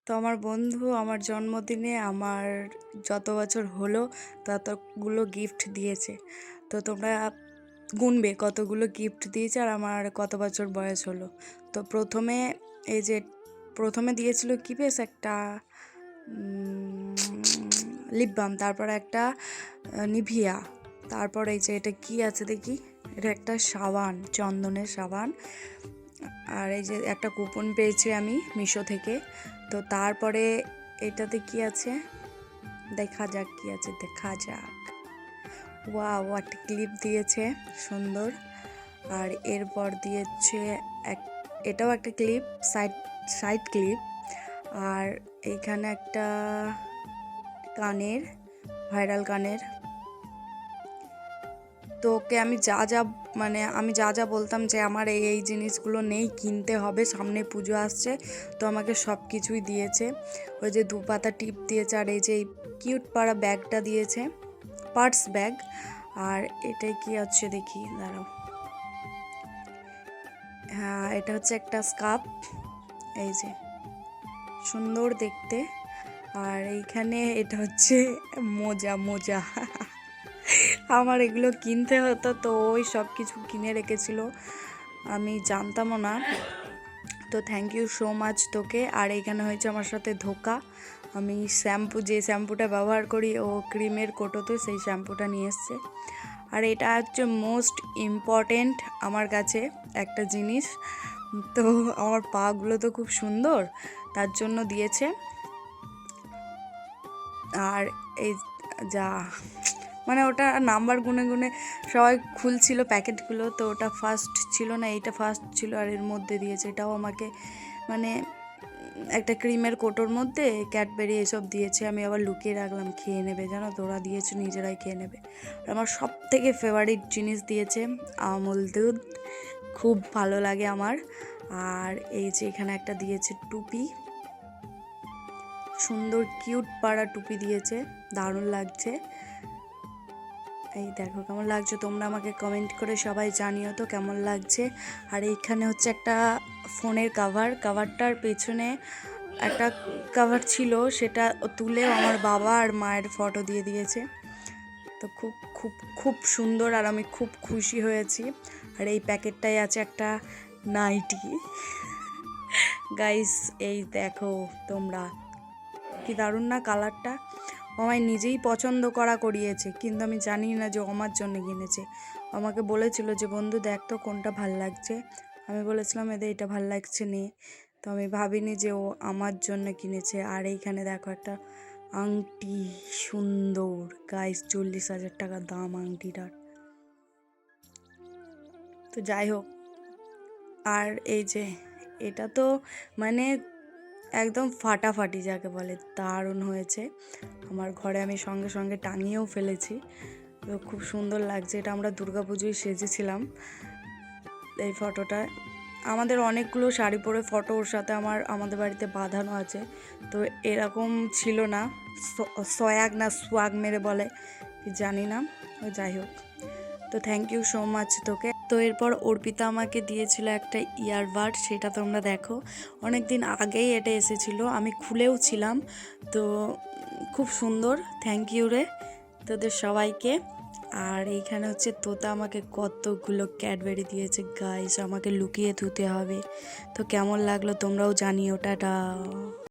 তো আমার বন্ধু আমার জন্মদিনে আমার যত বছর হলো ততগুলো গিফট দিয়েছে। তো তোমরা গুনবে কতগুলো গিফট দিয়েছে আর আমার কত বছর বয়স হলো। তো এই যে প্রথমে দিয়েছিল কি বেশ একটা লিপ বাম, তারপর একটা নিভিয়া, তারপর এই যে এটা কি আছে দেখি, এটা একটা সাবান, চন্দনের সাবান। আর এই যে একটা কুপন পেয়েছি আমি মিশো থেকে। তো তারপরে এটাতে কি আছে দেখা যাক, কি আছে দেখা যাক। ওয়াও, একটা ক্লিপ দিয়েছে সুন্দর। আর এরপর দিয়েছে এক, এটাও একটা ক্লিপ, সাইড সাইড ক্লিপ। আর এইখানে একটা কানের, ভাইরাল কানের। তো ওকে আমি যা যা আমি যা যা বলতাম যে আমার এই এই জিনিসগুলো নেই, কিনতে হবে, সামনে পুজো আসছে, তো আমাকে সব কিছুই দিয়েছে। ওই যে দুপাতা টিপ দিয়েছে, আর এই যে কিউট পাড়া ব্যাগটা দিয়েছে, পার্স ব্যাগ। আর এটাই কি আছে দেখি, দাঁড়াও, হ্যাঁ এটা হচ্ছে একটা স্কার্ফ, এই যে সুন্দর দেখতে। আর এইখানে এটা হচ্ছে মোজা মোজা আমার এগুলো কিনতে হতো, তো ওই সব কিছু কিনে রেখেছিল, আমি জানতামও না। তো থ্যাংক ইউ সো মাচ তোকে। আর এইখানে হয়েছে আমার সাথে ধোকা, আমি যে শ্যাম্পুটা ব্যবহার করি ও ক্রিমের কোটোতে সেই শ্যাম্পুটা নিয়ে এসছে। আর এটা হচ্ছে মোস্ট ইম্পর্টেন্ট আমার কাছে একটা জিনিস। তো আমার পাগুলো তো খুব সুন্দর, তার জন্য দিয়েছে। আর এই যা ওটা নাম্বার গুনে গুনে সবাই খুলছিল প্যাকেটগুলো, তো ওটা ফার্স্ট ছিল না, এইটা ফার্স্ট ছিল। আর এর মধ্যে দিয়েছে, এটাও আমাকে একটা ক্রিমের কোটোর মধ্যে ক্যাডবেরি এসব দিয়েছে, আমি আবার লুকিয়ে রাখলাম, খেয়ে নেবে জানো, তোরা দিয়েছে নিজেরাই খেয়ে নেবে। আর আমার সব থেকে ফেভারিট জিনিস দিয়েছে আমুল দুধ, খুব ভালো লাগে আমার। আর এই যে এখানে একটা দিয়েছে টুপি, সুন্দর কিউট পাড়া টুপি দিয়েছে, দারুণ লাগছে। এই দেখো কেমন লাগছে, তোমরা আমাকে কমেন্ট করে সবাই জানিও তো কেমন লাগছে। আর এইখানে হচ্ছে একটা ফোনের কাভারটার পেছনে একটা কাভার ছিল, সেটা তুলে আমার বাবা আর মায়ের ফটো দিয়ে দিয়েছে। তো খুব খুব খুব সুন্দর, আর আমি খুব খুশি হয়েছি। আর এই প্যাকেটটায় আছে একটা নাইটি, গাইস এই দেখো তোমরা, কি দারুণ না কালারটা। আমায় নিজেই পছন্দ করিয়েছে, কিন্তু আমি জানি না যে আমার জন্য কিনেছে। আমাকে বলেছিল যে বন্ধু দেখ তো কোনটা ভাল লাগছে, আমি বলেছিলাম এদের এটা ভাল লাগছে নে। তো আমি ভাবিনি যে ও আমার জন্য কিনেছে। আর এইখানে দেখো একটা আংটি, সুন্দর গাইস, 40,000 টাকা দাম আংটিটার। তো যাই হোক, আর এই যে এটা তো মানে একদম ফাটাফাটি যাকে বলে, দারুণ হয়েছে। আমার ঘরে আমি সঙ্গে সঙ্গে টাঙিয়েও ফেলেছি, তো খুব সুন্দর লাগছে। এটা আমরা দুর্গাপুজোয় সেজেছিলাম এই ফটোটা। আমাদের অনেকগুলো শাড়ি পরে ফটো ওর সাথে আমাদের বাড়িতে বাঁধানো আছে, তো এরকম ছিল না, সোয়াগ না সোয়াগ মেরে বলে জানি না, যাই হোক। তো থ্যাংক ইউ সো মাচ তোকে। তো এরপর অর্পিতা আমাকে দিয়েছিল একটা ইয়ারবাড, সেটা তোমরা দেখো, অনেক দিন আগেই এটা এসেছিল, আমি খুলেও ছিলাম। তো খুব সুন্দর, থ্যাংক ইউ রে তোদের সবাইকে। আর এইখানে হচ্ছে তোতা আমাকে কতগুলো ক্যাডবেরি দিয়েছে গাইস, আমাকে লুকিয়ে ধুতে হবে। তো কেমন লাগলো তোমরাও জানিও, টাটা।